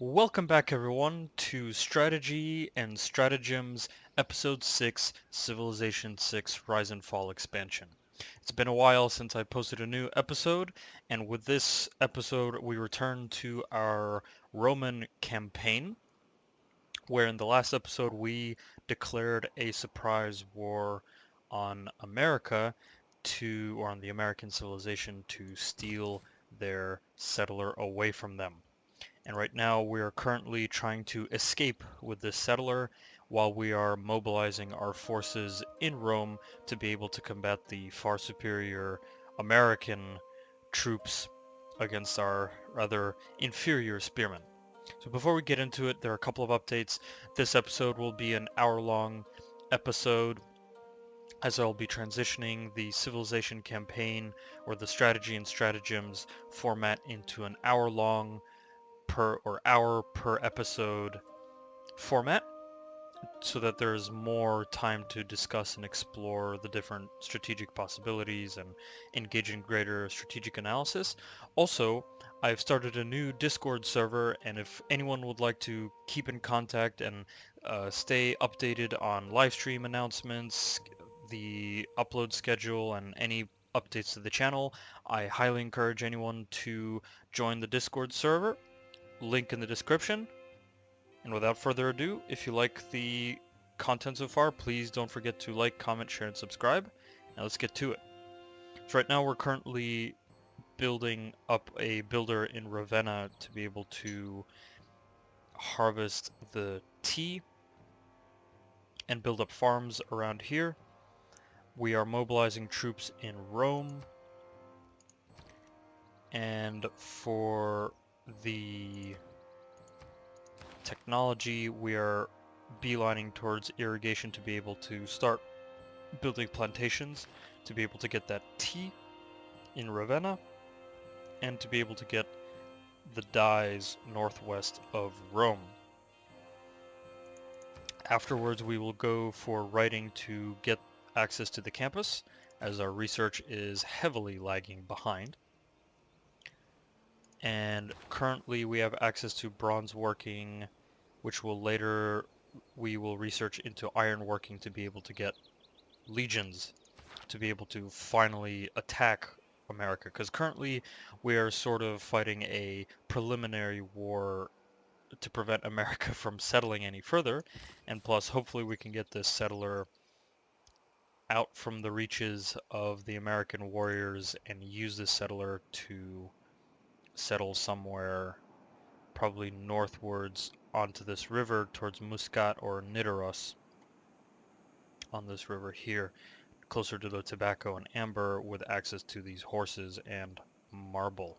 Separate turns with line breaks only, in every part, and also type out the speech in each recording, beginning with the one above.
Welcome back everyone to Strategy and Stratagems Episode 6 Civilization 6 Rise and Fall Expansion. It's been a while since I posted a new episode, and with this episode we return to our Roman campaign, where in the last episode we declared a surprise war on America or on the American civilization to steal their settler away from them. And right now we are currently trying to escape with this settler while we are mobilizing our forces in Rome to be able to combat the far superior American troops against our rather inferior spearmen. So before we get into it, there are a couple of updates. This episode will be an hour-long episode, as I'll be transitioning the Civilization campaign or the Strategy and Stratagems format into an hour-long hour per episode format, so that there's more time to discuss and explore the different strategic possibilities and engage in greater strategic analysis. Also, I've started a new Discord server, and if anyone would like to keep in contact and stay updated on live stream announcements, the upload schedule, and any updates to the channel, I highly encourage anyone to join the Discord server. Link in the description. And without further ado, if you like the content so far, please don't forget to like, comment, share, and subscribe. Now let's get to it. So right now we're currently building up a builder in Ravenna to be able to harvest the tea and build up farms around here. We are mobilizing troops in Rome, and for the technology we are beelining towards irrigation to be able to start building plantations, to be able to get that tea in Ravenna, and to be able to get the dyes northwest of Rome. Afterwards we will go for writing to get access to the campus, as our research is heavily lagging behind. And currently we have access to bronze working, which will later we will research into iron working to be able to get legions to be able to finally attack America, because currently we are sort of fighting a preliminary war to prevent America from settling any further, and plus hopefully we can get this settler out from the reaches of the American warriors and use this settler to settle somewhere probably northwards onto this river towards Muscat or Nidaros on this river here, closer to the tobacco and amber, with access to these horses and marble.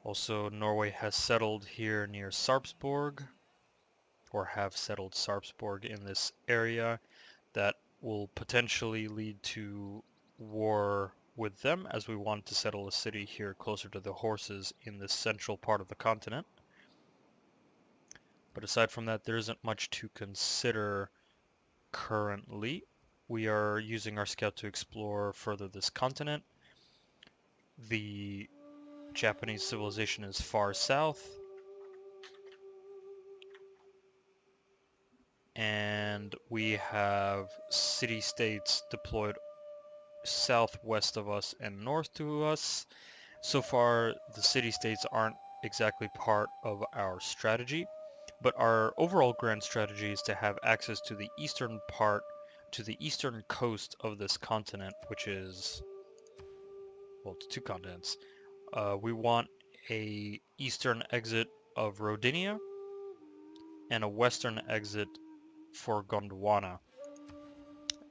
Also, Norway has settled here near Sarpsborg, or have settled Sarpsborg in this area. That will potentially lead to war with them, as we want to settle a city here closer to the horses in the central part of the continent. But aside from that, there isn't much to consider currently. We are using our scout to explore further this continent. The Japanese civilization is far south, and we have city-states deployed southwest of us and north to us. So far, the city-states aren't exactly part of our strategy, but our overall grand strategy is to have access to the eastern coast of this continent, which is, well, it's two continents. We want a eastern exit of Rodinia and a western exit for Gondwana.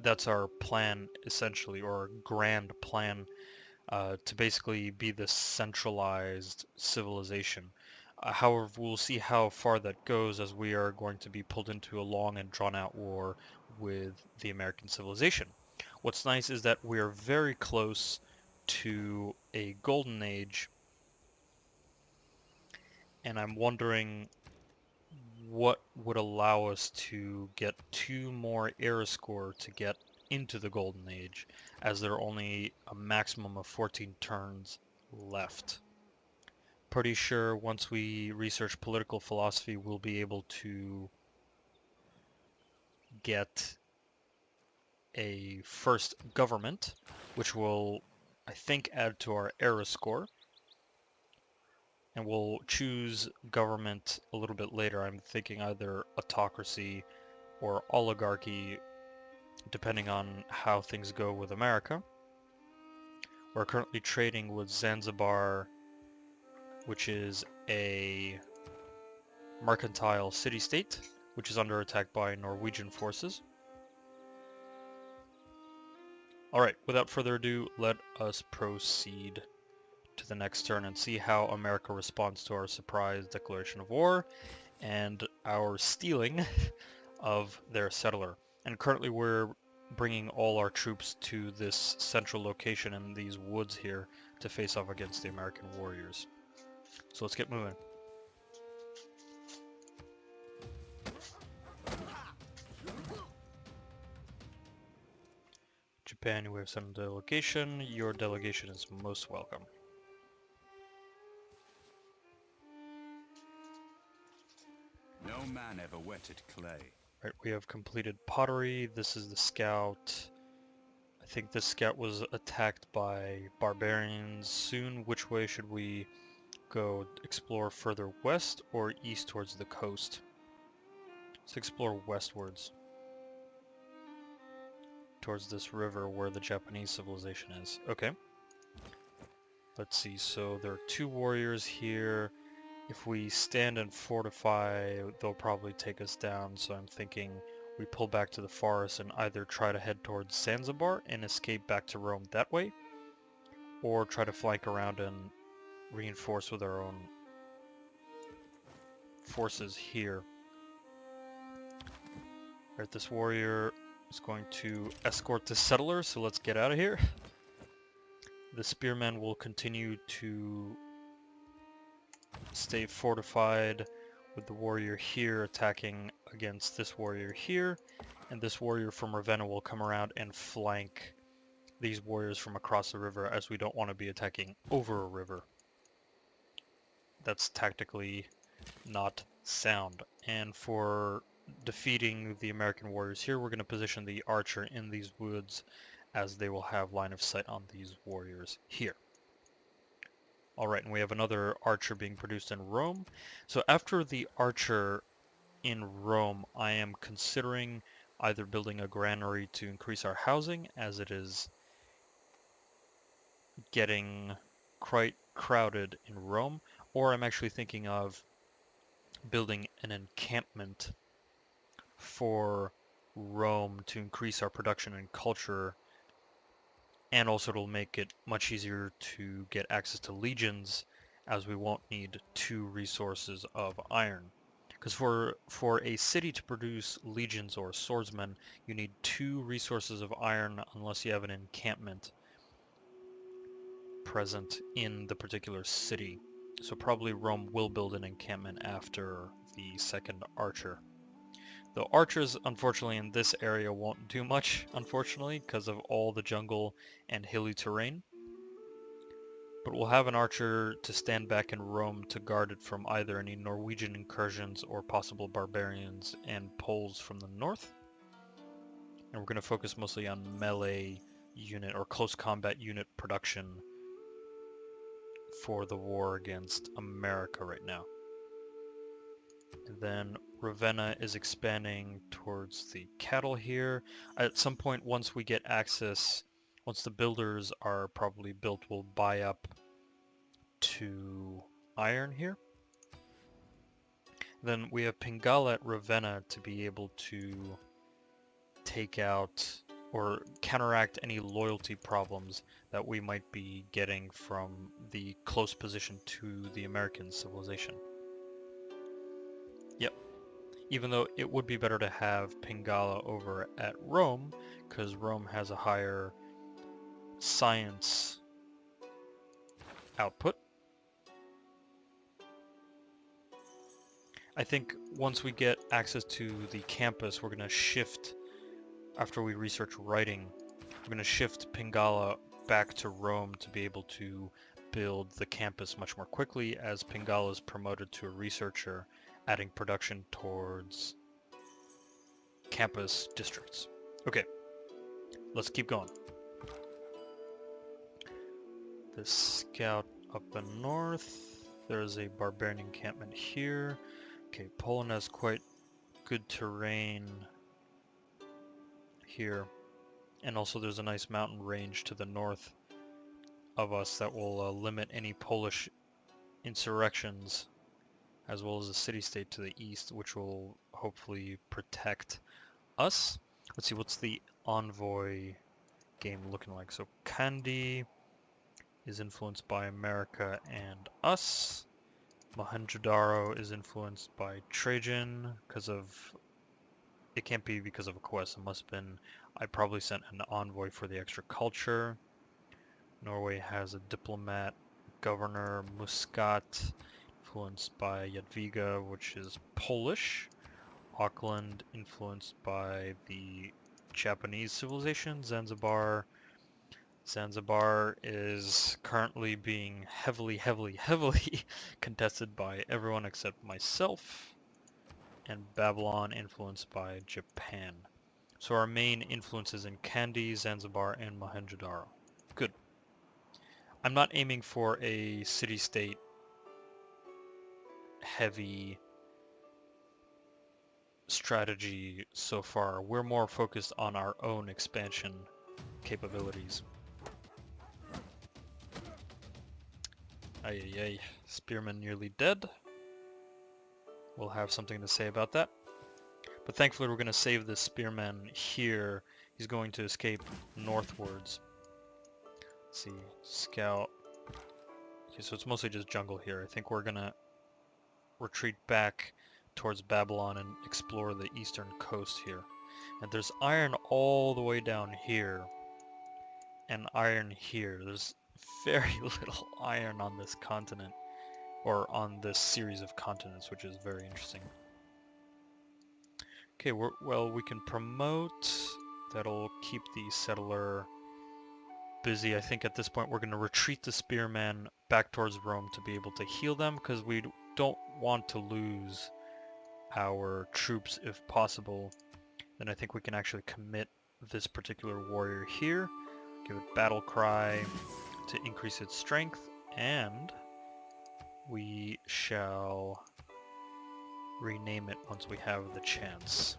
That's our plan, essentially, or grand plan, to basically be this centralized civilization. However, we'll see how far that goes, as we are going to be pulled into a long and drawn-out war with the American civilization. What's nice is that we are very close to a golden age, and I'm wondering what would allow us to get 2 more era score to get into the golden age, as there are only a maximum of 14 turns left. Pretty sure once we research political philosophy, we'll be able to get a first government, which will, I think, add to our era score. And we'll choose government a little bit later. I'm thinking either autocracy or oligarchy, depending on how things go with America. We're currently trading with Zanzibar, which is a mercantile city-state, which is under attack by Norwegian forces. Alright, without further ado, let us proceed to the next turn and see how America responds to our surprise declaration of war and our stealing of their settler. And currently we're bringing all our troops to this central location in these woods here to face off against the American warriors. So let's get moving. Japan, we have sent a delegation. Your delegation is most welcome.
No man ever wetted clay.
Right, we have completed pottery. This is the scout. I think this scout was attacked by barbarians soon. Which way should we go? Explore further west or east towards the coast? Let's explore westwards towards this river where the Japanese civilization is. Okay. Let's see, so there are 2 warriors here. If we stand and fortify, they'll probably take us down, so I'm thinking we pull back to the forest and either try to head towards Zanzibar and escape back to Rome that way, or try to flank around and reinforce with our own forces here. Alright, this warrior is going to escort the settler, so let's get out of here. The spearmen will continue to stay fortified with the warrior here attacking against this warrior here, and this warrior from Ravenna will come around and flank these warriors from across the river, as we don't want to be attacking over a river. That's tactically not sound. And for defeating the American warriors here, we're going to position the archer in these woods, as they will have line of sight on these warriors here. Alright, and we have another archer being produced in Rome. So after the archer in Rome, I am considering either building a granary to increase our housing, as it is getting quite crowded in Rome, or I'm actually thinking of building an encampment for Rome to increase our production and culture, and also it'll make it much easier to get access to legions, as we won't need 2 resources of iron. Because for a city to produce legions or swordsmen, you need 2 resources of iron unless you have an encampment present in the particular city. So probably Rome will build an encampment after the second archer. Though archers, unfortunately, in this area won't do much, unfortunately, because of all the jungle and hilly terrain. But we'll have an archer to stand back in Rome to guard it from either any Norwegian incursions or possible barbarians and Poles from the north. And we're going to focus mostly on melee unit or close combat unit production for the war against America right now. And then Ravenna is expanding towards the cattle here. At some point, once we get access, once the builders are probably built, we'll buy up to iron here. Then we have Pingala at Ravenna to be able to take out or counteract any loyalty problems that we might be getting from the close position to the American civilization. Yep. Even though it would be better to have Pingala over at Rome, because Rome has a higher science output. I think once we get access to the campus, we're going to shift, after we research writing, we're going to shift Pingala back to Rome to be able to build the campus much more quickly as Pingala is promoted to a researcher, adding production towards campus districts. Okay, let's keep going. The scout up in north. There's a barbarian encampment here. Okay, Poland has quite good terrain here. And also there's a nice mountain range to the north of us that will limit any Polish insurrections, as well as a city-state to the east, which will hopefully protect us. Let's see, what's the envoy game looking like? So Kandy is influenced by America and us. Mohenjo-Daro is influenced by Trajan because of... It can't be because of a quest. It must have been... I probably sent an envoy for the extra culture. Norway has a diplomat, Governor Muscat, influenced by Jadwiga, which is Polish. Auckland, influenced by the Japanese civilization. Zanzibar is currently being heavily contested by everyone except myself. And Babylon, influenced by Japan. So our main influences in Kandy, Zanzibar, and Mohenjo-Daro. Good. I'm not aiming for a city-state heavy strategy so far. We're more focused on our own expansion capabilities. Ay, Spearman nearly dead. We'll have something to say about that. But thankfully we're going to save this spearman here. He's going to escape northwards. Let's see, scout. Okay, so it's mostly just jungle here. I think we're going to retreat back towards Babylon and explore the eastern coast here. And there's iron all the way down here. And iron here. There's very little iron on this continent. Or on this series of continents, which is very interesting. Okay, well, we can promote. That'll keep the settler busy. I think at this point we're going to retreat the spearman back towards Rome to be able to heal them, because we don't want to lose our troops if possible. Then I think we can actually commit this particular warrior here. Give it battle cry to increase its strength, and we shall rename it once we have the chance.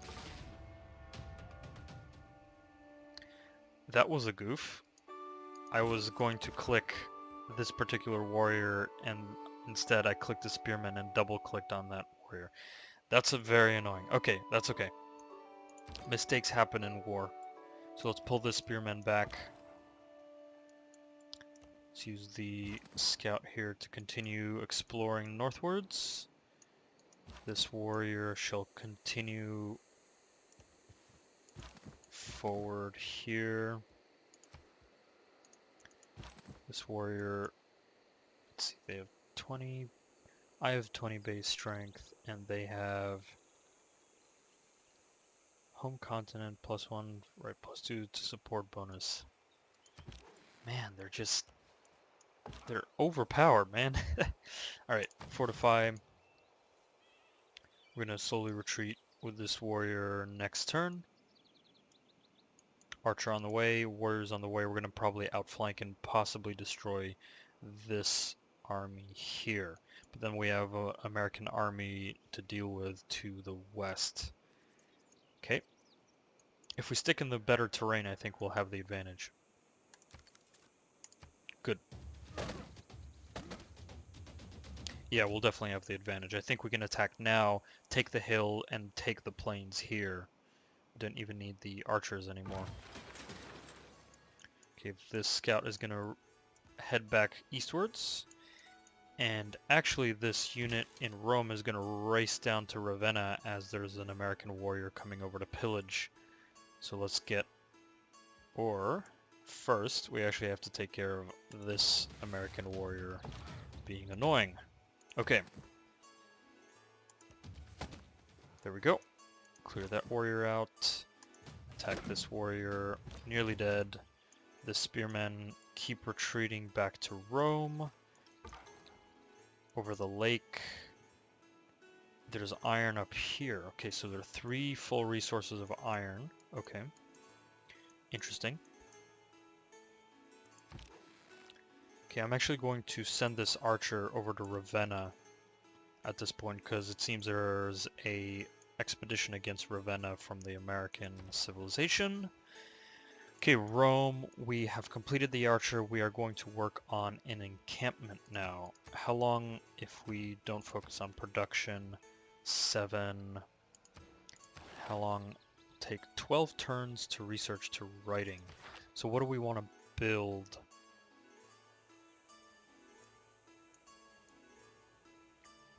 That was a goof. I was going to click this particular warrior, and instead I clicked the spearman and double clicked on that warrior. That's very annoying. Okay, that's okay. Mistakes happen in war. So let's pull this spearman back. Let's use the scout here to continue exploring northwards. This warrior shall continue forward here. This warrior, let's see, they have 20, I have 20 base strength, and they have home continent +1, right, +2 to support bonus. Man, they're overpowered, man. Alright, fortify. We're gonna slowly retreat with this warrior next turn. Archer on the way, warriors on the way. We're gonna probably outflank and possibly destroy this army here. But then we have an American army to deal with to the west. Okay. If we stick in the better terrain, I think we'll have the advantage. Good. Yeah, we'll definitely have the advantage. I think we can attack now, take the hill, and take the plains here. Don't even need the archers anymore. Okay, this scout is going to head back eastwards. And actually this unit in Rome is going to race down to Ravenna as there's an American warrior coming over to pillage. So let's get... Or, first, we actually have to take care of this American warrior being annoying. Okay. There we go. Clear that warrior out. Attack this warrior. Nearly dead. The spearmen keep retreating back to Rome. over the lake. There's iron up here. Okay, so there are 3 full resources of iron. Okay. Interesting. Okay, I'm actually going to send this archer over to Ravenna at this point because it seems there's a expedition against Ravenna from the American civilization. Okay, Rome, we have completed the archer. We are going to work on an encampment now. How long if we don't focus on production? 7. How long? Take 12 turns to research to writing. So what do we want to build?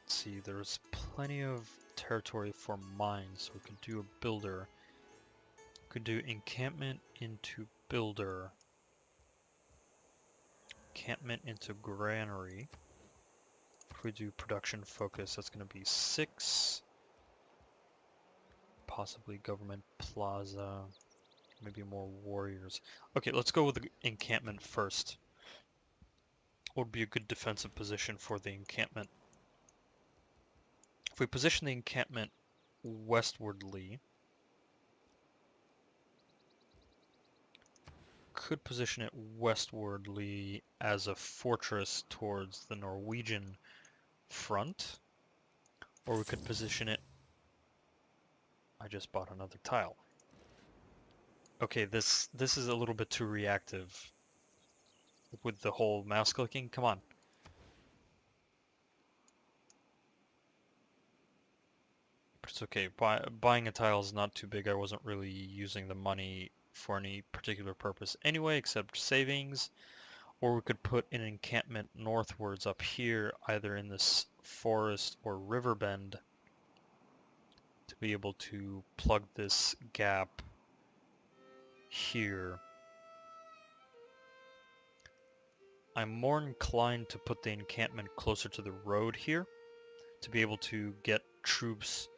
Let's see, there's plenty of territory for mines, so we can do a builder. We could do encampment into builder. Encampment into granary. If we do production focus, that's going to be 6. Possibly government plaza. Maybe more warriors. Okay, let's go with the encampment first. What would be a good defensive position for the encampment? If we position the encampment westwardly, could position it westwardly as a fortress towards the Norwegian front, or we could position it... I just bought another tile. Okay, this is a little bit too reactive with the whole mouse clicking. Come on. It's okay. Buying a tile is not too big. I wasn't really using the money for any particular purpose anyway, except savings. Or we could put an encampment northwards up here, either in this forest or river bend, to be able to plug this gap here. I'm more inclined to put the encampment closer to the road here, to be able to get troops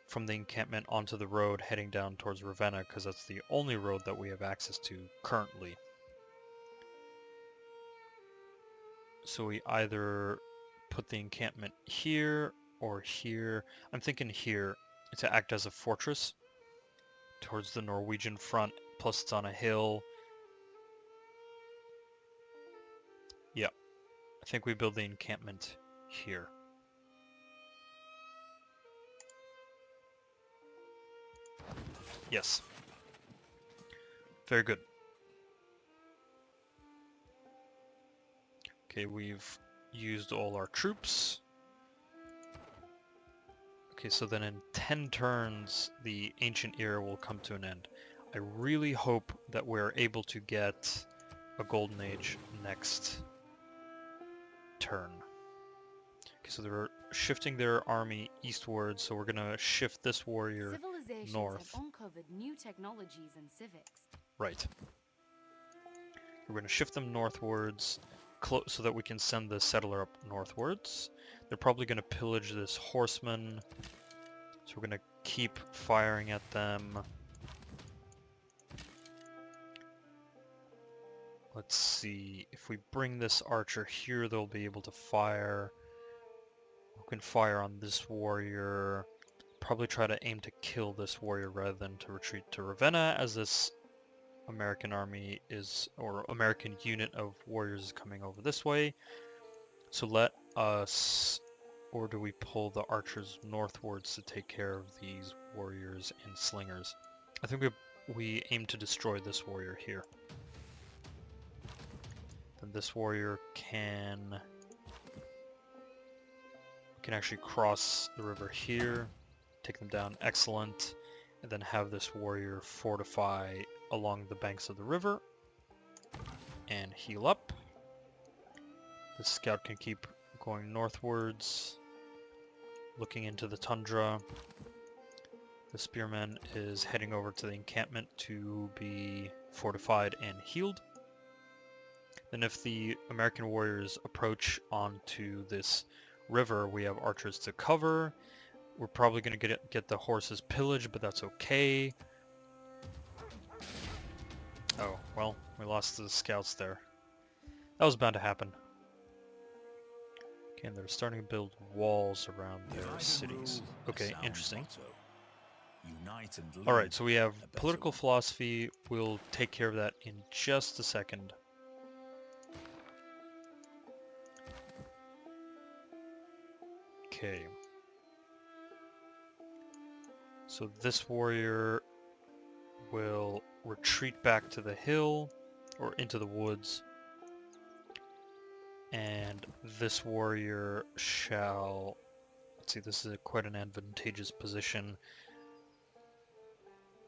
from the encampment onto the road heading down towards Ravenna, because that's the only road that we have access to currently. So we either put the encampment here or here. I'm thinking here to act as a fortress towards the Norwegian front, plus it's on a hill. Yeah, I think we build the encampment here. Yes. Very good. Okay, we've used all our troops. Okay, so then in 10 turns, the ancient era will come to an end. I really hope that we're able to get a golden age next turn. Okay, so they're shifting their army eastward, so we're gonna shift this warrior
Civilizations
north.
have uncovered new technologies and civics.
Right. We're gonna shift them northwards, so that we can send the settler up northwards. They're probably gonna pillage this horseman, so we're gonna keep firing at them. Let's see, if we bring this archer here, they'll be able to fire. We can fire on this warrior. Probably try to aim to kill this warrior rather than to retreat to Ravenna, as this American army is, or American unit of warriors is coming over this way. So let us, or do we pull the archers northwards to take care of these warriors and slingers? I think we aim to destroy this warrior here. Then this warrior can actually cross the river here, take them down, excellent, and then have this warrior fortify along the banks of the river and heal up. The scout can keep going northwards, looking into the tundra. The spearman is heading over to the encampment to be fortified and healed. Then if the American warriors approach onto this river, we have archers to cover. We're probably going to get the horses pillaged, but that's okay. Oh, well, we lost the scouts there. That was bound to happen. Okay, and they're starting to build walls around their
Divide and
cities.
rule, a
Okay,
sound
interesting.
motto. Unite and lead,
Alright, so we have
a better
political
one.
philosophy. We'll take care of that in just a second. Okay. So this warrior will retreat back to the hill, or into the woods. And this warrior shall... Let's see, this is quite an advantageous position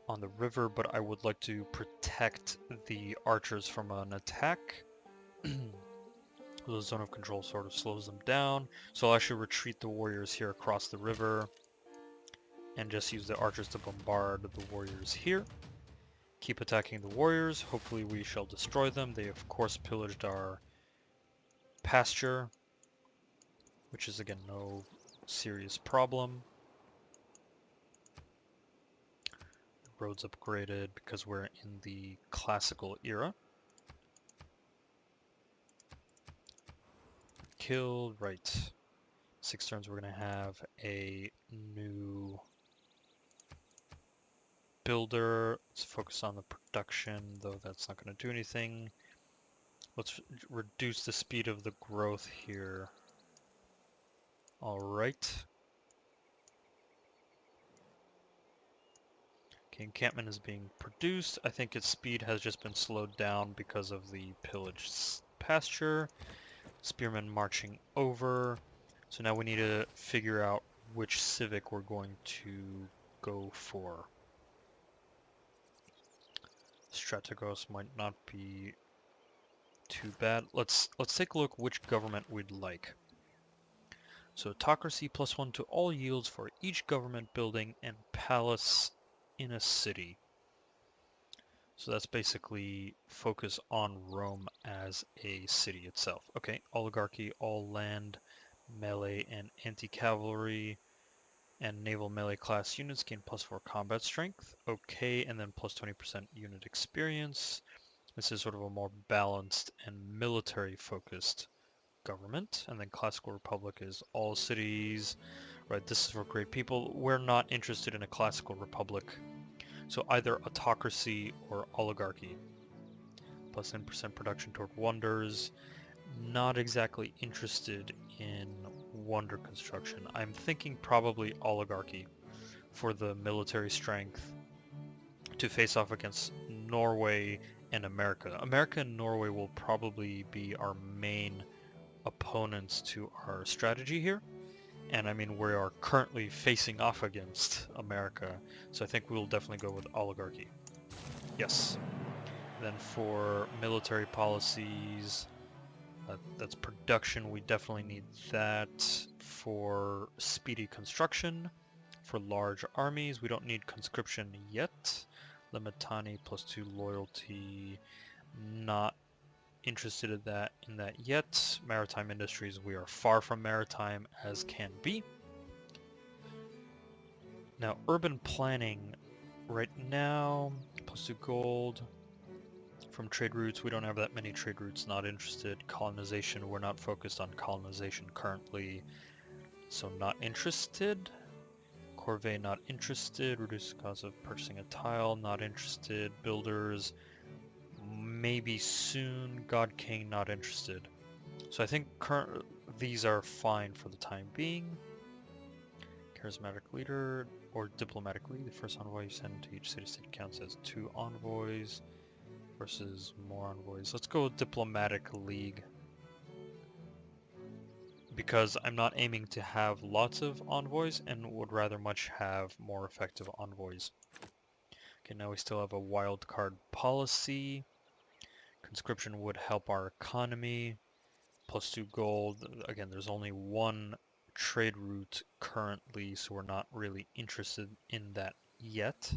on the river, but I would like to protect the archers from an attack. The zone of control sort of slows them down, so I'll actually retreat the warriors here across the river and just use the archers to bombard the warriors here. Keep attacking the warriors. Hopefully we shall destroy them. They of course pillaged our pasture, which is again no serious problem. Roads upgraded because we're in the classical era. Killed, right. 6 turns we're going to have a new builder. Let's focus on the production, though that's not going to do anything. Let's reduce the speed of the growth here. Alright. Okay, encampment is being produced. I think its speed has just been slowed down because of the pillaged pasture. Spearmen marching over. So now we need to figure out which civic we're going to go for. Strategos might not be too bad. Let's take a look which government we'd like. So autocracy +1 to all yields for each government building and palace in a city. So that's basically focus on Rome as a city itself. Okay, oligarchy, all land, melee and anti-cavalry, and naval melee class units gain +4 combat strength. Okay, and then +20% unit experience. This is sort of a more balanced and military focused government. And then classical republic is all cities, right? This is for great people. We're not interested in a classical republic. So either autocracy or oligarchy. +10% production toward wonders. Not exactly interested in wonder construction. I'm thinking probably oligarchy for the military strength to face off against Norway and America. America and Norway will probably be our main opponents to our strategy here. And I mean, we are currently facing off against America, so I think we will definitely go with oligarchy. Yes. Then for military policies, that's production, we definitely need that. For speedy construction, for large armies, we don't need conscription yet. Limitani +2 loyalty, not interested in that yet. Maritime industries, we are far from maritime as can be. Now, urban planning, right now, +2 gold. From trade routes, we don't have that many trade routes, not interested. Colonization, we're not focused on colonization currently, so not interested. Corvée, not interested. Reduce the cost of purchasing a tile, not interested. Builders, maybe soon. God King, not interested. So I think these are fine for the time being. Charismatic leader or diplomatic lead. The first envoy you send to each city-state counts as 2 envoys versus more envoys. Let's go with diplomatic league, because I'm not aiming to have lots of envoys and would rather much have more effective envoys. Okay, now we still have a wild card policy. Conscription would help our economy. +2 gold. Again, there's only one trade route currently, so we're not really interested in that yet.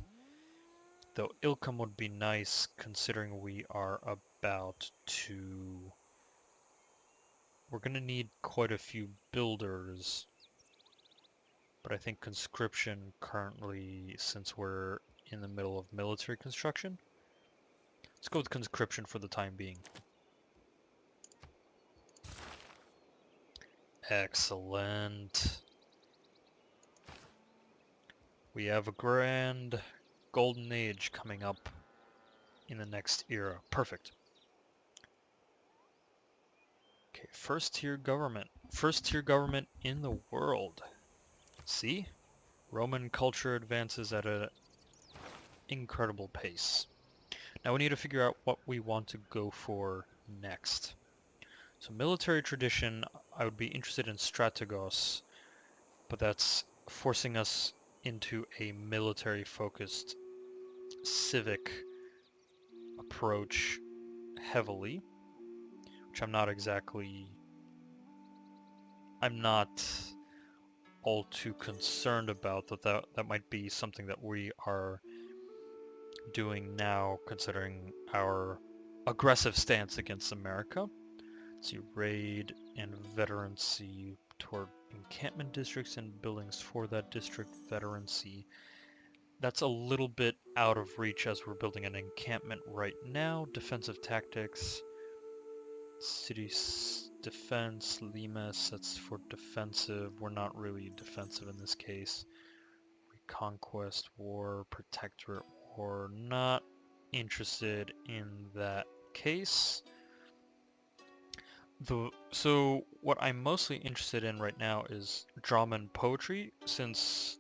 Though Ilkham would be nice, considering we are about to... We're going to need quite a few builders, but I think conscription currently, since we're in the middle of military construction, let's go with conscription for the time being. Excellent. We have a grand golden age coming up in the next era. Perfect. Okay, first tier government. First tier government in the world. See? Roman culture advances at an incredible pace. Now we need to figure out what we want to go for next. So military tradition, I would be interested in Strategos, but that's forcing us into a military-focused civic approach heavily, which I'm not all too concerned about. That might be something that we are doing now, considering our aggressive stance against America. Let's see, raid and veterancy toward encampment districts and buildings for that district. Veterancy. That's a little bit out of reach as we're building an encampment right now. Defensive tactics. City defense. Limes, that's for defensive. We're not really defensive in this case. Reconquest war, protectorate war. Not interested in that case. So what I'm mostly interested in right now is drama and poetry, since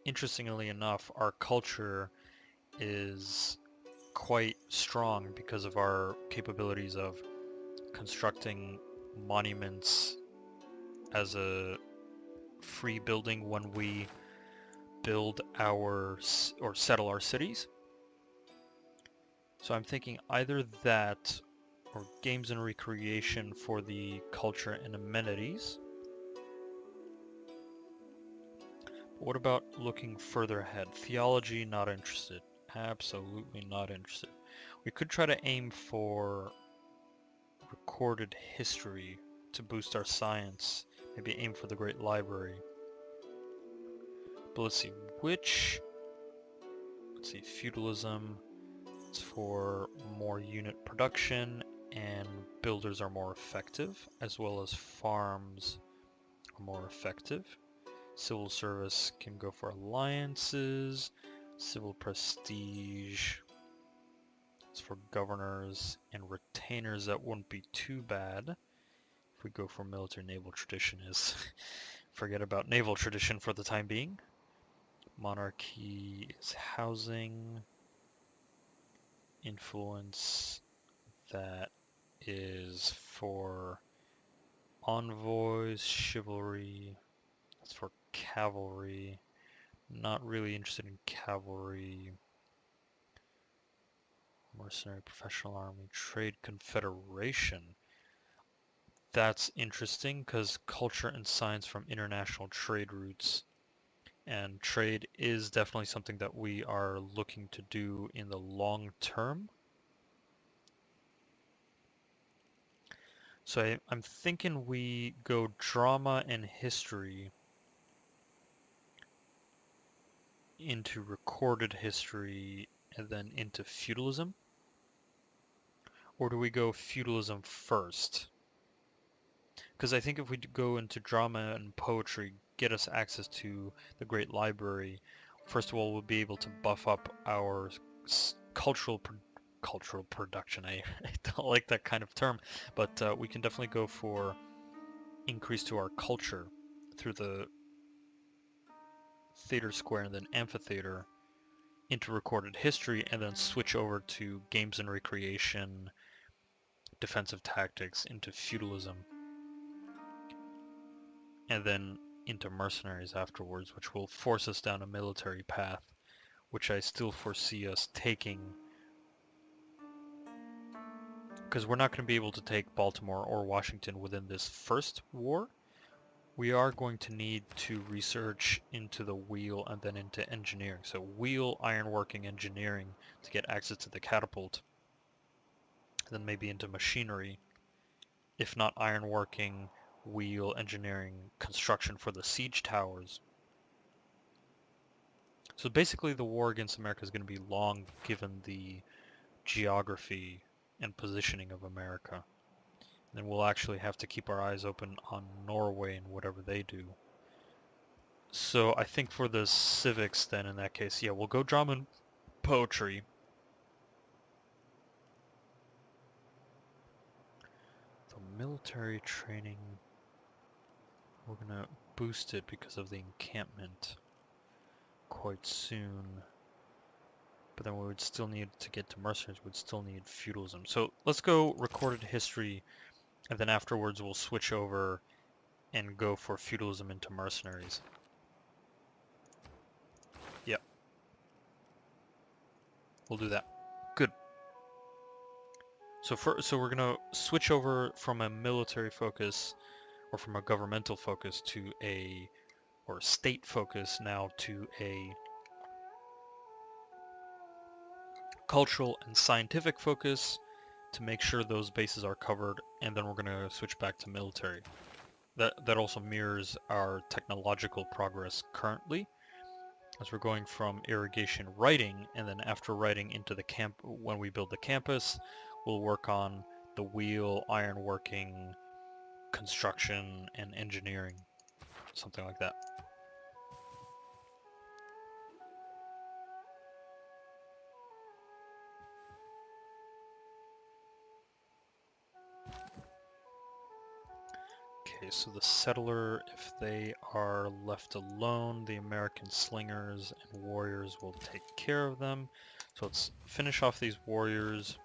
interestingly enough, our culture is quite strong because of our capabilities of constructing monuments as a free building when we build or settle our cities. So I'm thinking either that or games and recreation for the culture and amenities. What about looking further ahead? Theology, not interested. Absolutely not interested. We could try to aim for recorded history to boost our science. Maybe aim for the Great Library. But let's see, let's see, feudalism. It's for more unit production and builders are more effective, as well as farms are more effective. Civil service can go for alliances. Civil prestige. It's for governors and retainers. That wouldn't be too bad. If we go for military naval tradition is forget about naval tradition for the time being. Monarchy is housing. Influence, that is for envoys. Chivalry, that's for cavalry. Not really interested in cavalry. Mercenary, professional army, trade confederation. That's interesting because culture and science from international trade routes. And trade is definitely something that we are looking to do in the long term. So I'm thinking we go drama and history into recorded history and then into feudalism? Or do we go feudalism first? Because I think if we go into drama and poetry, get us access to the Great Library, first of all, we'll be able to buff up our cultural production. I don't like that kind of term, but we can definitely go for increase to our culture through the theater square and then amphitheater into recorded history, and then switch over to games and recreation, defensive tactics into feudalism, and then into mercenaries afterwards, which will force us down a military path, which I still foresee us taking, because we're not going to be able to take Baltimore or Washington within this first war. We are going to need to research into the wheel and then into engineering. So wheel, ironworking, engineering to get access to the catapult. Then maybe into machinery. If not ironworking, wheel, engineering, construction for the siege towers. So basically the war against America is going to be long given the geography and positioning of America. Then we'll actually have to keep our eyes open on Norway and whatever they do. So I think for the civics then in that case, yeah, we'll go drama and poetry. The military training, we're gonna boost it because of the encampment quite soon. But then we would still need to get to mercenaries, we'd still need feudalism. So let's go recorded history, and then afterwards we'll switch over and go for feudalism into mercenaries. Yep. We'll do that. Good. So we're gonna switch over from a military focus or from a governmental focus to a or state focus now to a cultural and scientific focus to make sure those bases are covered, and then we're gonna switch back to military. That also mirrors our technological progress currently, as we're going from irrigation writing, and then after writing into the camp, when we build the campus, we'll work on the wheel, ironworking, construction, and engineering, something like that. Okay, so the settler, if they are left alone, the American slingers and warriors will take care of them. So let's finish off these warriors.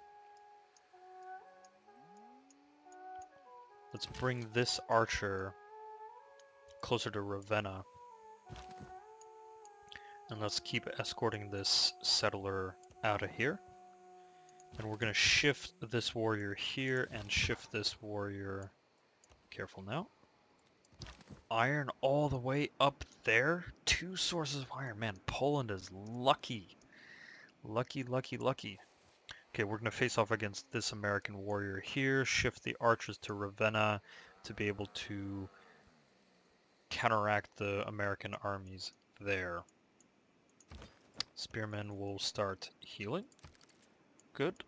Let's bring this archer closer to Ravenna. And let's keep escorting this settler out of here. And we're going to shift this warrior here and shift this warrior, careful now, iron all the way up there. 2 sources of iron. Man, Poland is lucky. Lucky, lucky, lucky. Okay, we're going to face off against this American warrior here, shift the archers to Ravenna to be able to counteract the American armies there. Spearmen will start healing. Good.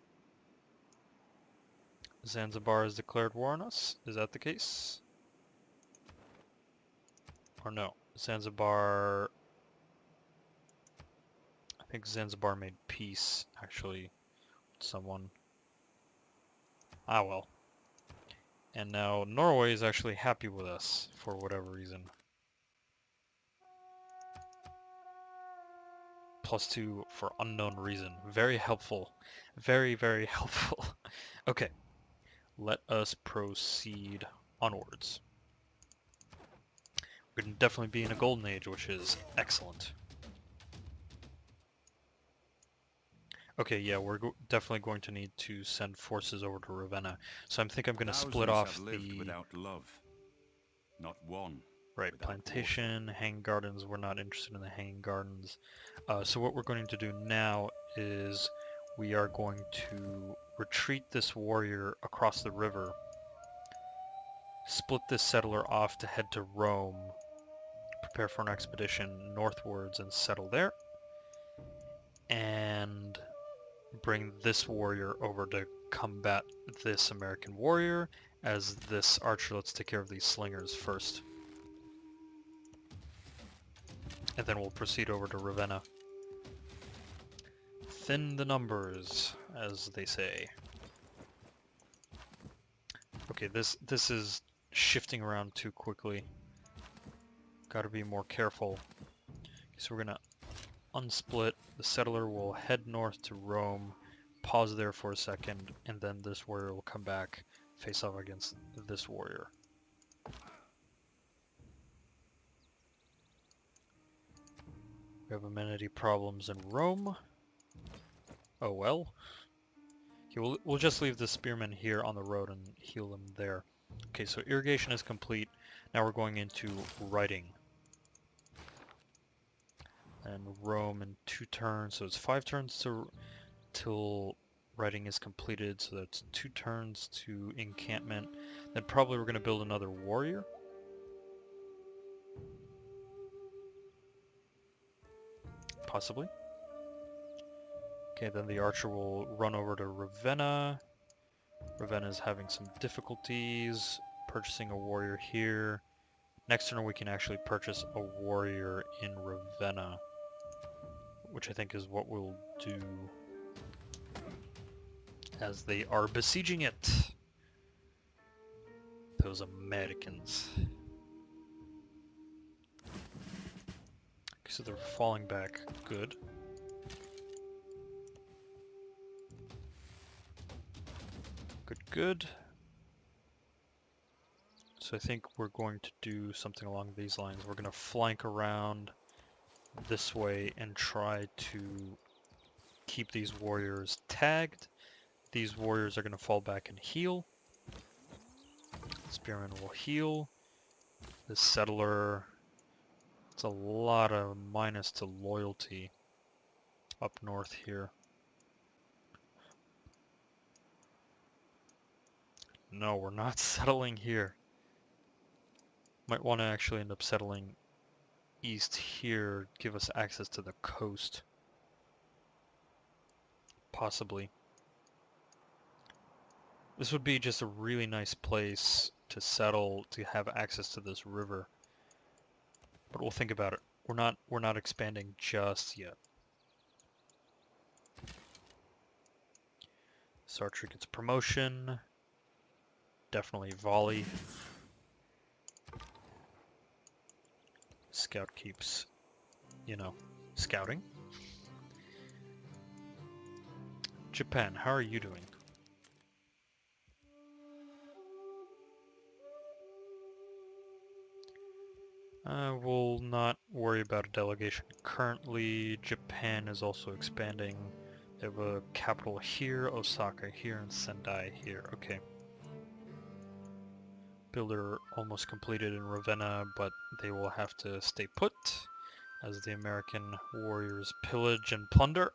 Zanzibar has declared war on us. Is that the case? Or no? Zanzibar... I think Zanzibar made peace, actually, with someone. Ah well. And now Norway is actually happy with us, for whatever reason. +2 for unknown reason. Very helpful. Very, very helpful. Okay. Let us proceed onwards. We're going to definitely be in a golden age, which is excellent. Okay, yeah, we're definitely going to need to send forces over to Ravenna. So I think I'm going to split
Thousands
off
have lived
the...
without love. Not one
Right,
without
plantation, hanging gardens. We're not interested in the hanging gardens. So what we're going to do now is we are going to retreat this warrior across the river, split this settler off to head to Rome, prepare for an expedition northwards and settle there, and bring this warrior over to combat this American warrior. As this archer, let's take care of these slingers first. And then we'll proceed over to Ravenna. Thin the numbers, as they say. Okay, this is shifting around too quickly. Gotta be more careful. So we're gonna unsplit. The settler will head north to Rome, pause there for a second, and then this warrior will come back, face off against this warrior. We have amenity problems in Rome. Oh well. Okay, we'll just leave the spearmen here on the road and heal them there. Okay, so irrigation is complete. Now we're going into writing. And Rome in 2 turns, so it's 5 turns till writing is completed, so that's 2 turns to encampment. Then probably we're going to build another warrior. Possibly. Okay, then the archer will run over to Ravenna. Ravenna's having some difficulties purchasing a warrior here. Next turn we can actually purchase a warrior in Ravenna, which I think is what we'll do as they are besieging it. Those Americans. So they're falling back. Good. Good. So I think we're going to do something along these lines. We're going to flank around this way and try to keep these warriors tagged. These warriors are going to fall back and heal. Spearman will heal. The settler, it's a lot of minus to loyalty up north here. No, we're not settling here. Might want to actually end up settling east here, give us access to the coast. Possibly. This would be just a really nice place to settle, to have access to this river. But we'll think about it. We're not expanding just yet. This archer gets promotion. Definitely volley. Scout keeps, you know, scouting. Japan, how are you doing? We'll not worry about a delegation currently. Japan is also expanding. They have a capital here, Osaka here, and Sendai here. Okay. Builder almost completed in Ravenna, but they will have to stay put as the American warriors pillage and plunder.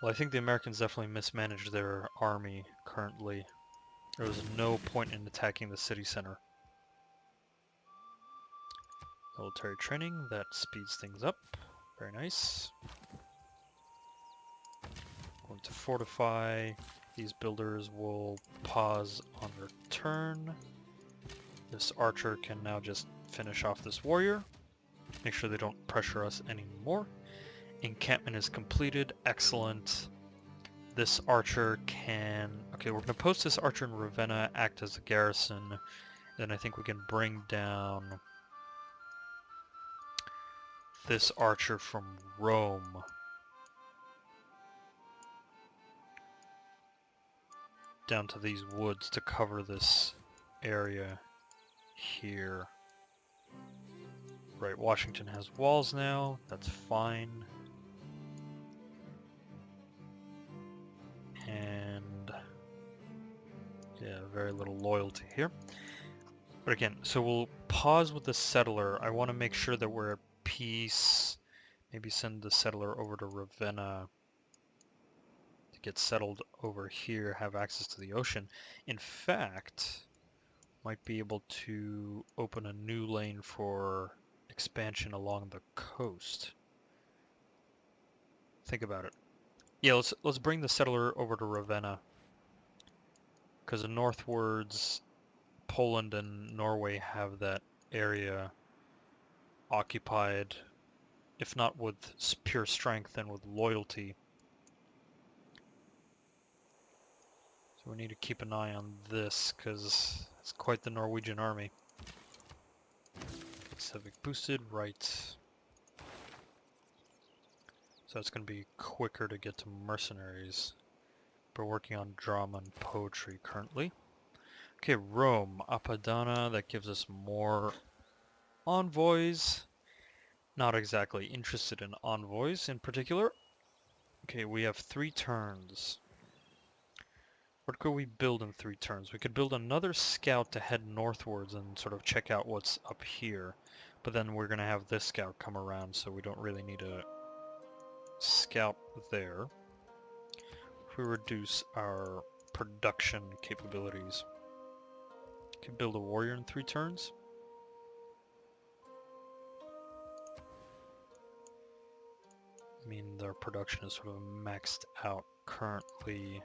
Well, I think the Americans definitely mismanaged their army currently. There was no point in attacking the city center. Military training, that speeds things up. Very nice. Going to fortify. These builders will pause on their turn. This archer can now just finish off this warrior. Make sure they don't pressure us anymore. Encampment is completed. Excellent. This archer can... Okay, we're going to post this archer in Ravenna, act as a garrison. Then I think we can bring down this archer from Rome. Down to these woods to cover this area here. Right, Washington has walls now. That's fine. And yeah, very little loyalty here. But again, so we'll pause with the settler. I want to make sure that we're at peace. Maybe send the settler over to Ravenna to get settled over here, have access to the ocean. In fact, might be able to open a new lane for expansion along the coast. Think about it. Yeah, let's bring the settler over to Ravenna, because northwards Poland and Norway have that area occupied, if not with pure strength, then with loyalty. So we need to keep an eye on this, because it's quite the Norwegian army. Get civic boosted, right. So it's going to be quicker to get to mercenaries. We're working on drama and poetry currently. Okay, Rome, Apadana, that gives us more envoys. Not exactly interested in envoys in particular. Okay, we have 3 turns. What could we build in 3 turns? We could build another scout to head northwards and sort of check out what's up here. But then we're going to have this scout come around, so we don't really need a scout there. If we reduce our production capabilities, can build a warrior in 3 turns. mean their production is sort of maxed out currently.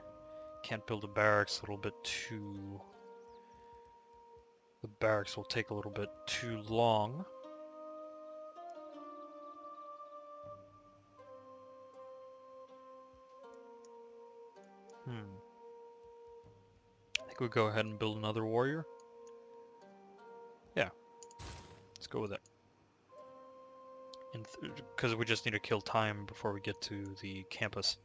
Can't build a barracks, a little bit too... The barracks will take a little bit too long. I think we'll go ahead and build another warrior. Yeah, let's go with it. Because we just need to kill time before we get to the campus.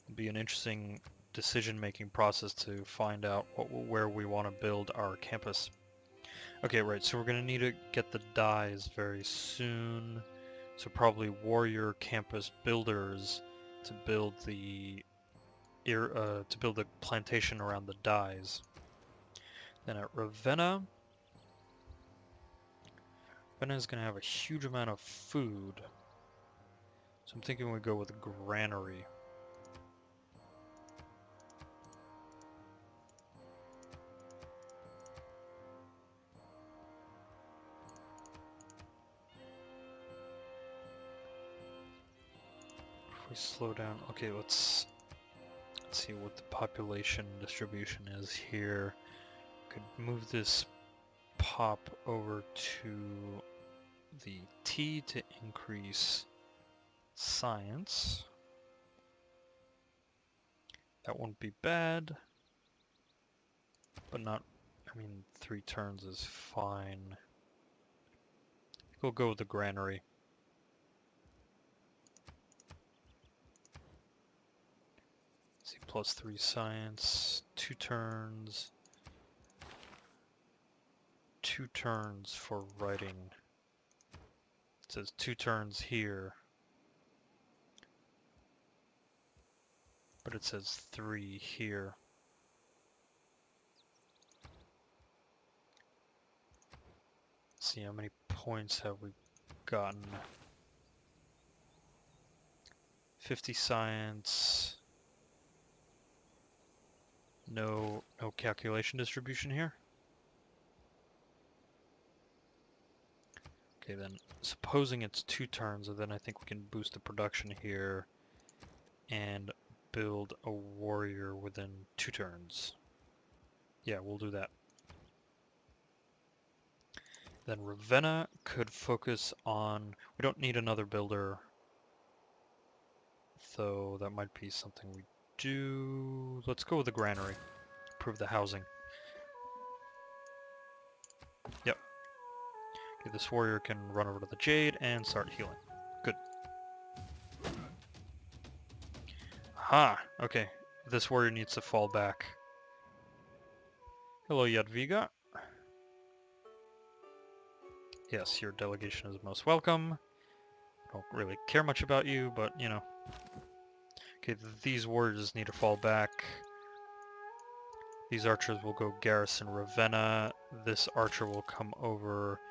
It'll be an interesting decision-making process to find out where we want to build our campus. Okay, right, so we're going to need to get the dyes very soon. So probably warrior campus builders to build the plantation around the dyes. Then at Ravenna, Ravenna is going to have a huge amount of food. So I'm thinking we go with a granary. If we slow down, okay, let's see what the population distribution is here. Could move this pop over to the T to increase science. That won't be bad, but not, I mean, 3 turns is fine. We'll go with the granary. Let's see, +3 science, 2 turns. 2 turns for writing. It says 2 turns here, but it says 3 here. Let's see, how many points have we gotten? 50 science. No calculation distribution here. Okay, then supposing it's 2 turns, then I think we can boost the production here and build a warrior within 2 turns. Yeah, we'll do that. Then Ravenna could focus on... We don't need another builder, though that might be something we do. Let's go with the granary. Improve the housing. Yep. Okay, this warrior can run over to the Jade and start healing. Good. Aha! Okay, this warrior needs to fall back. Hello, Jadwiga. Yes, your delegation is most welcome. I don't really care much about you, but, you know. Okay, these warriors need to fall back. These archers will go garrison Ravenna. This archer will come over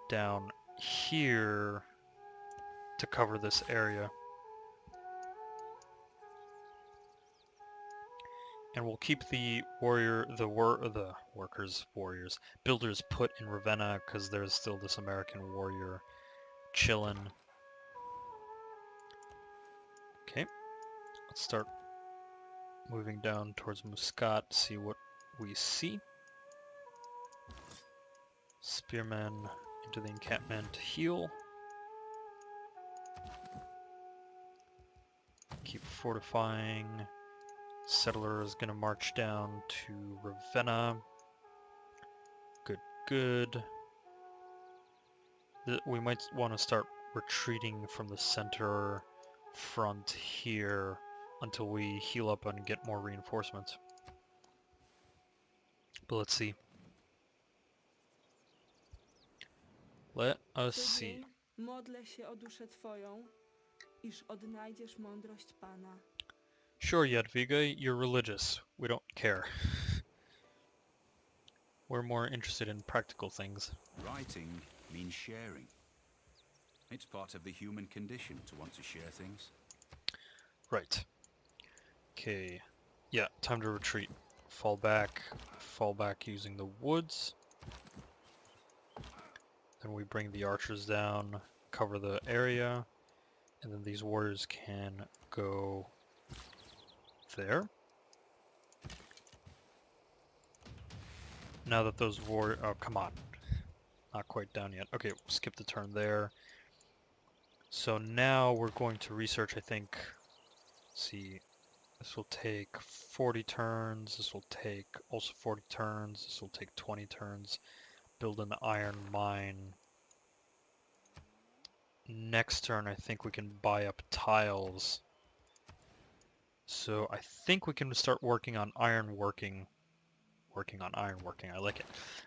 down here to cover this area. And we'll keep the builders put in Ravenna because there's still this American warrior chillin'. Okay, let's start moving down towards Muscat, see what we see. Spearmen into the encampment, heal. Keep fortifying. Settler is gonna march down to Ravenna. Good, good. We might want to start retreating from the center front here until we heal up and get more reinforcements. But let's see. Let us see.
Modlę się o duszę Twoją, iż odnajdziesz mądrość Pana.
Sure, Jadwiga, you're religious. We don't care. We're more interested in practical things.
Writing means sharing. It's part of the human condition to want to share things.
Right. Okay. Yeah, time to retreat. Fall back using the woods. Then we bring the archers down, cover the area. And then these warriors can go there. Now that those oh, come on. Not quite down yet. Okay, we'll skip the turn there. So now we're going to research, I think, let's see, this will take 40 turns, this will take also 40 turns, this will take 20 turns. Build an iron mine. Next turn, I think we can buy up tiles. So I think we can start working on ironworking. I like it.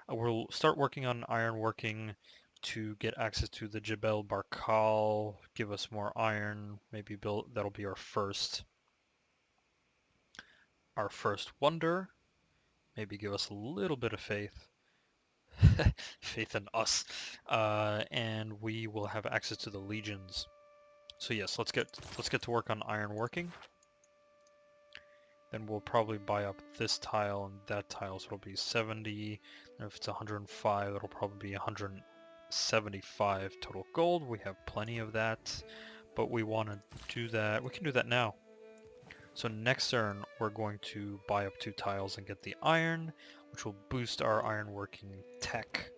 We'll start working on ironworking to get access to the Jebel Barkal, give us more iron, maybe build, that'll be our first wonder, maybe give us a little bit of faith, faith in us, and we will have access to the legions. So yes, let's get to work on ironworking. Then we'll probably buy up this tile and that tile, so it'll be 70, and if it's 105, it'll probably be 175 total gold. We have plenty of that, but we want to do that. We can do that now. So next turn, we're going to buy up 2 tiles and get the iron, which will boost our ironworking tech.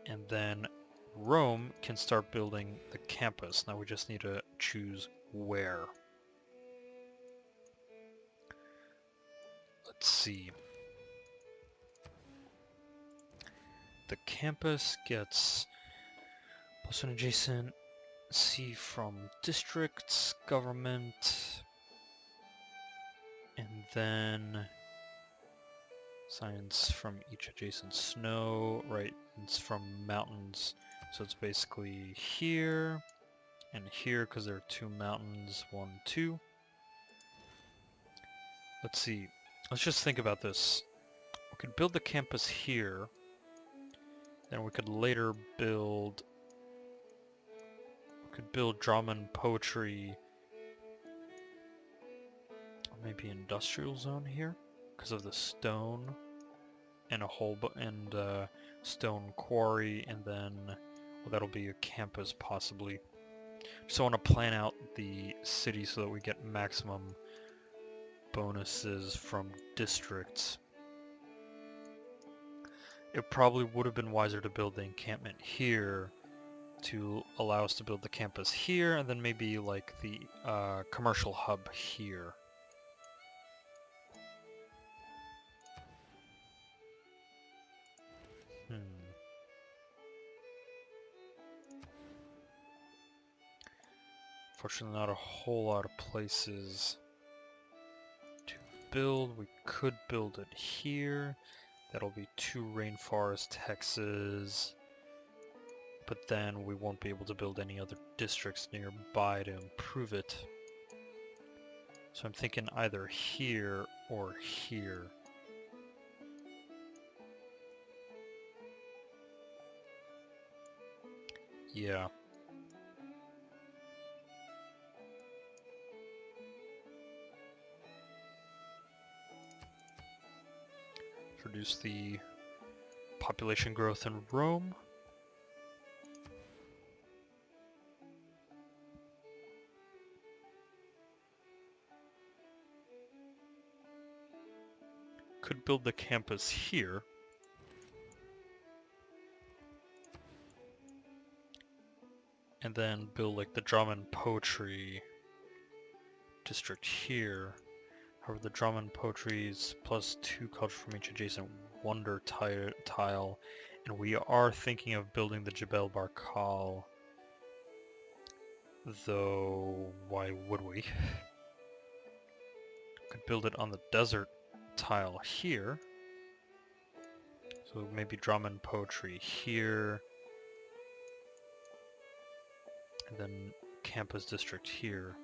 And then Rome can start building the campus. Now we just need to choose where. Let's see. The campus gets plus an adjacent C from districts, government, and then science from each adjacent snow, right, it's from mountains. So it's basically here and here because there are 2 mountains, 1, 2. Let's see. Let's just think about this. We could build the campus here. Then we could later build... We could build drama and poetry. Maybe industrial zone here? Because of the stone. And a whole... stone quarry. And then... Well, that'll be a campus, possibly. Just want to plan out the city so that we get maximum bonuses from districts. It probably would have been wiser to build the encampment here to allow us to build the campus here, and then maybe like the commercial hub here. Fortunately, not a whole lot of places to build. We could build it here. That'll be 2 rainforest hexes. But then we won't be able to build any other districts nearby to improve it. So I'm thinking either here or here. Yeah. Reduce the population growth in Rome. Could build the campus here. And then build like the drama and poetry district here. However, the drama and poetry is plus 2 culture from each adjacent wonder tile. And we are thinking of building the Jebel Barkal. Though, why would we? Could build it on the desert tile here. So maybe drama and poetry here. And then campus district here.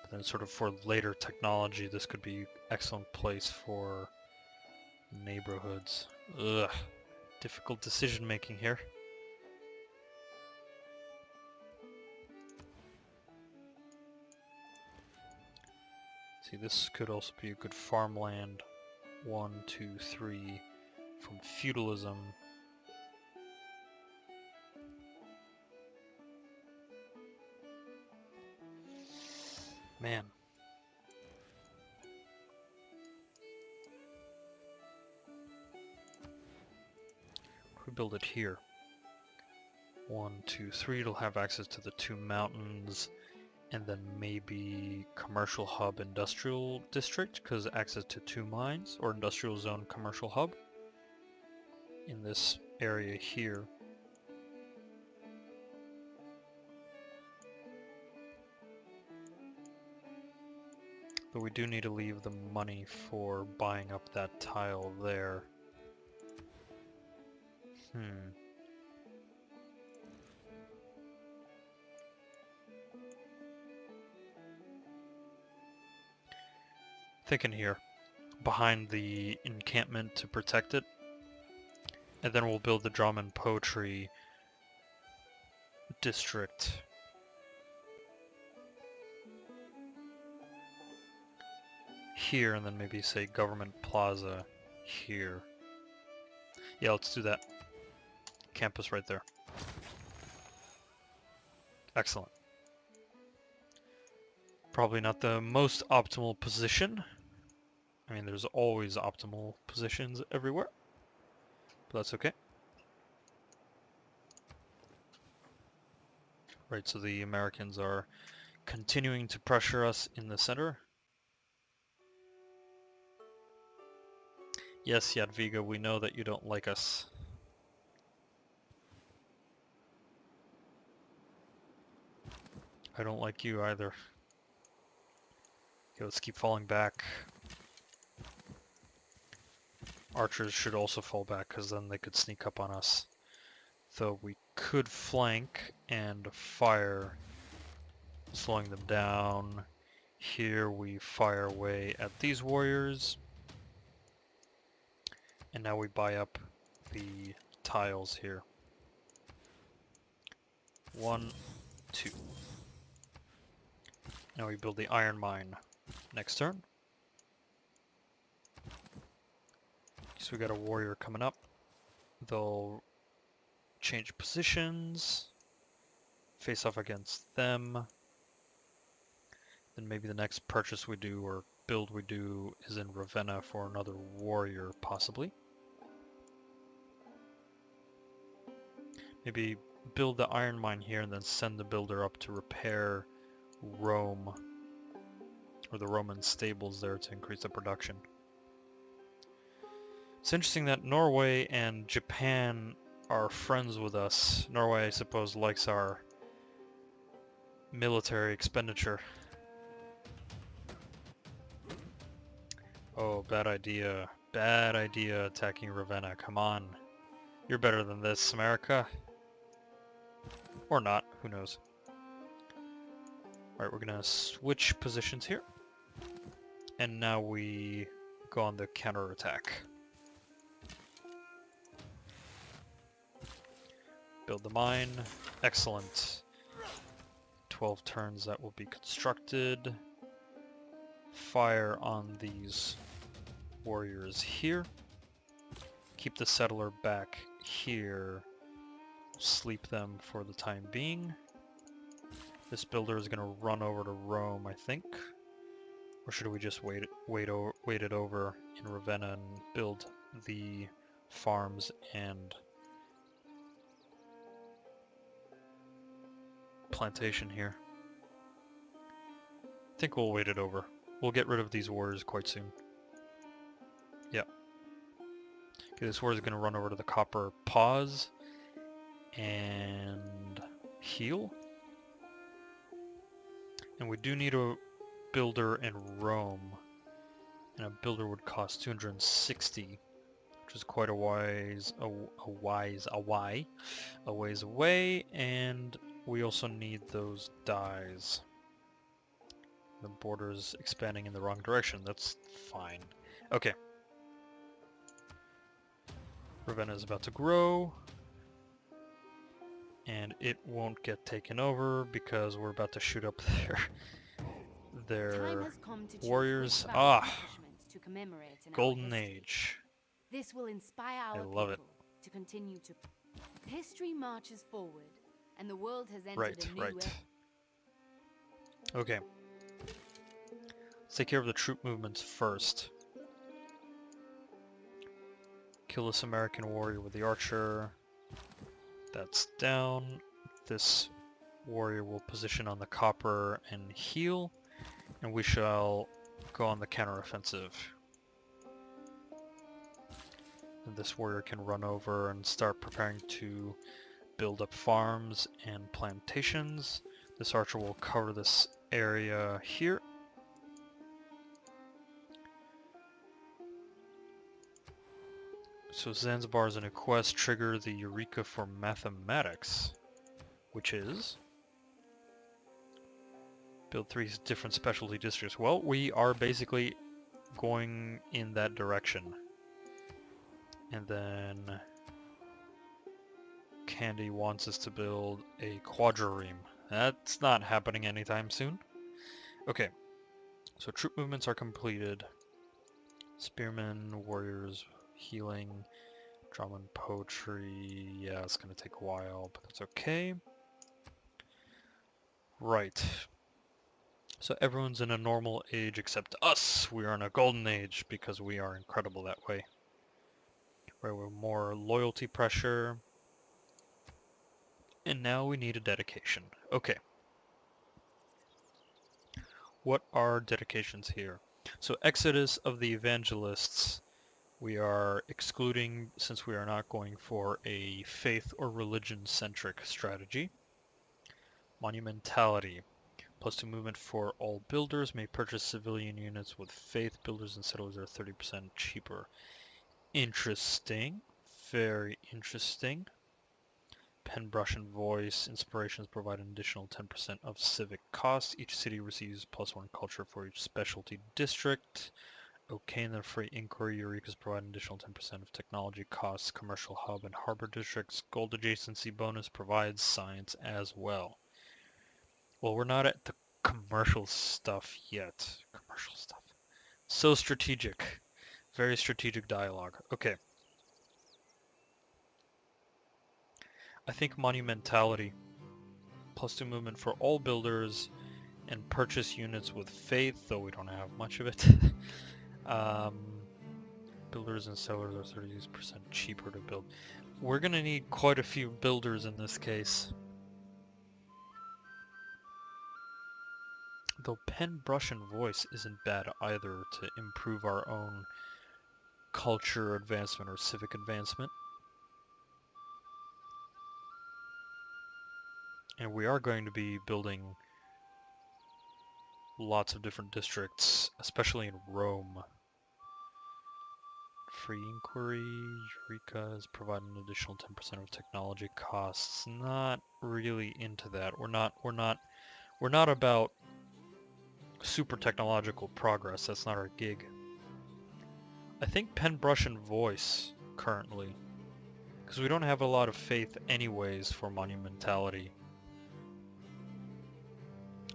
But then sort of for later technology, this could be excellent place for neighborhoods. Ugh. Difficult decision making here. See, this could also be a good farmland. 1, 2, 3 from feudalism. Man. We build it here. 1, 2, 3. It'll have access to the 2 mountains, and then maybe commercial hub industrial district, because access to 2 mines, or industrial zone commercial hub in this area here. But we do need to leave the money for buying up that tile there. Thinking here, behind the encampment to protect it, and then we'll build the drum and poetry district. Here, and then maybe say government plaza here. Yeah, let's do that. Campus right there. Excellent. Probably not the most optimal position. I mean, there's always optimal positions everywhere, but that's okay. Right, so the Americans are continuing to pressure us in the center. Yes, Jadwiga, we know that you don't like us. I don't like you either. Okay, let's keep falling back. Archers should also fall back, because then they could sneak up on us. Though we could flank and fire, slowing them down. Here we fire away at these warriors. And now we buy up the tiles here. 1, 2. Now we build the iron mine next turn. So we got a warrior coming up. They'll change positions, face off against them. Then maybe the next purchase we do or build we do is in Ravenna for another warrior, possibly. Maybe build the iron mine here and then send the builder up to repair Rome, or the Roman stables there, to increase the production. It's interesting that Norway and Japan are friends with us. Norway, I suppose, likes our military expenditure. Oh, bad idea. Bad idea attacking Ravenna. Come on. You're better than this, America. Or not. Who knows. Alright, we're gonna switch positions here. And now we go on the counterattack. Build the mine. Excellent. 12 turns that will be constructed. Fire on these warriors here. Keep the settler back here. Sleep them for the time being. This builder is going to run over to Rome, I think. Or should we just wait it over in Ravenna and build the farms and plantation here? I think we'll wait it over. We'll get rid of these warriors quite soon. Yeah. Okay, this warrior is going to run over to the copper pause and heal. And we do need a builder in Rome. And a builder would cost 260, which is quite a ways away, and we also need those dyes. The border's expanding in the wrong direction. That's fine. Okay. Ravenna is about to grow. And it won't get taken over because we're about to shoot up their warriors. Golden Age.
This will inspire
I
our
love it.
people to continue to... History marches forward, and the world has entered a new era.
Okay. Let's take care of the troop movements first. Kill this American warrior with the archer. That's down. This warrior will position on the copper and heal, and we shall go on the counteroffensive. And this warrior can run over and start preparing to build up farms and plantations. This archer will cover this area here. So Zanzibar's a new quest. Trigger the Eureka for Mathematics, which is build 3 different specialty districts. Well, we are basically going in that direction. And then Candy wants us to build a quadrireme. That's not happening anytime soon. Okay, so troop movements are completed. Spearmen, warriors, healing, drama and poetry. Yeah, it's gonna take a while, but that's okay. Right. So everyone's in a normal age except us. We are in a golden age because we are incredible that way. Where we're more loyalty pressure. And now we need a dedication. Okay. What are dedications here? So Exodus of the Evangelists we are excluding since we are not going for a faith or religion-centric strategy. Monumentality. +2 movement for all builders. May purchase civilian units with faith. Builders and settlers are 30% cheaper. Interesting. Very interesting. Pen, brush, and voice. Inspirations provide an additional 10% of civic cost. Each city receives +1 culture for each specialty district. Okay, and then free inquiry. Eurekas provide an additional 10% of technology costs. Commercial hub and harbor districts. Gold adjacency bonus provides science as well. Well, we're not at the commercial stuff yet. Commercial stuff. So strategic. Very strategic dialogue. Okay. I think monumentality. +2 movement for all builders and purchase units with faith, though we don't have much of it. Builders and sellers are 30% cheaper to build. We're going to need quite a few builders in this case. Though pen, brush, and voice isn't bad either to improve our own culture advancement or civic advancement. And we are going to be building lots of different districts, especially in Rome. Free inquiry, Eureka is providing an additional 10% of technology costs. Not really into that. We're not about super technological progress. That's not our gig. I think pen, brush, and voice currently, because we don't have a lot of faith anyways for monumentality.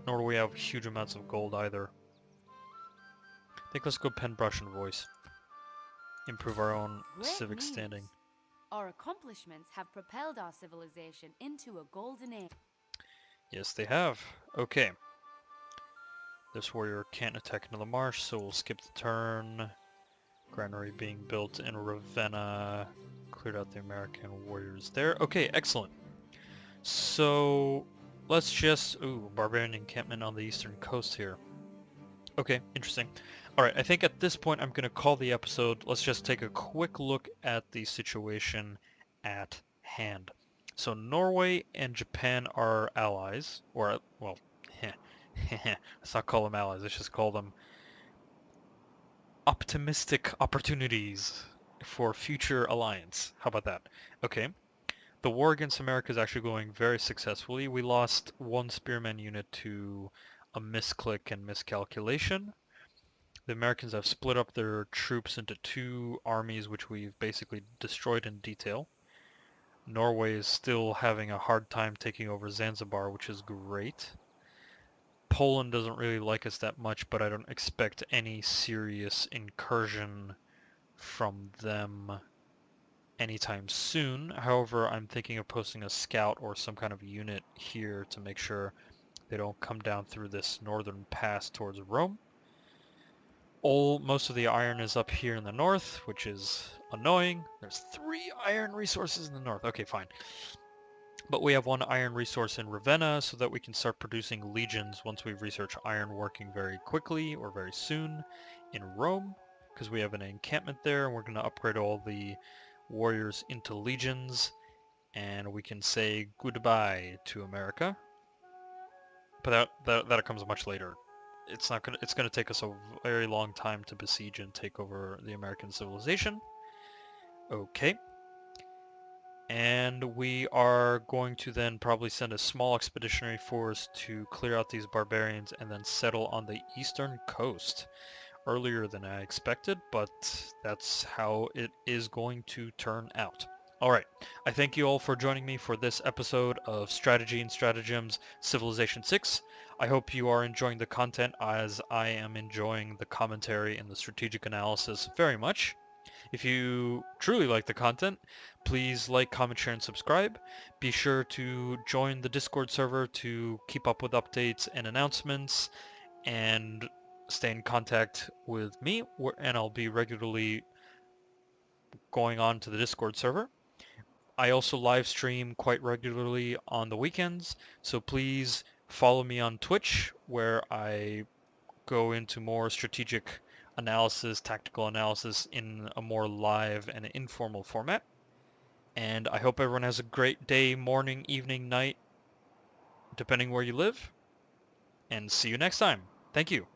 Nor do we have huge amounts of gold either. I think let's go pen, brush, and voice. Improve our own
Great
civic
news.
standing.
Our accomplishments have propelled our civilization into a golden age.
Yes, they have. Okay. This warrior can't attack into the marsh, so we'll skip the turn. Granary being built in Ravenna. Cleared out the American warriors there. Okay, excellent. So, let's just... Ooh, barbarian encampment on the eastern coast here. Okay, interesting. Alright, I think at this point I'm going to call the episode. Let's just take a quick look at the situation at hand. So Norway and Japan are allies, or, well, let's not call them allies, let's just call them optimistic opportunities for future alliance. How about that? Okay. The war against America is actually going very successfully. We lost 1 spearman unit to a misclick and miscalculation. The Americans have split up their troops into 2 armies, which we've basically destroyed in detail. Norway is still having a hard time taking over Zanzibar, which is great. Poland doesn't really like us that much, but I don't expect any serious incursion from them anytime soon. However, I'm thinking of posting a scout or some kind of unit here to make sure they don't come down through this northern pass towards Rome. most of the iron is up here in the north, which is annoying. There's 3 iron resources in the north. Okay, fine. But we have 1 iron resource in Ravenna so that we can start producing legions once we research iron working very quickly or very soon in Rome, because we have an encampment there and we're going to upgrade all the warriors into legions, and we can say goodbye to America. But that comes much later. It's going to take us a very long time to besiege and take over the American civilization. Okay. And we are going to then probably send a small expeditionary force to clear out these barbarians and then settle on the eastern coast earlier than I expected, but that's how it is going to turn out. Alright, I thank you all for joining me for this episode of Strategy and Stratagems Civilization 6. I hope you are enjoying the content as I am enjoying the commentary and the strategic analysis very much. If you truly like the content, please like, comment, share, and subscribe. Be sure to join the Discord server to keep up with updates and announcements, and stay in contact with me, and I'll be regularly going on to the Discord server. I also live stream quite regularly on the weekends, so please follow me on Twitch, where I go into more strategic analysis, tactical analysis in a more live and informal format. And I hope everyone has a great day, morning, evening, night, depending where you live. And see you next time. Thank you.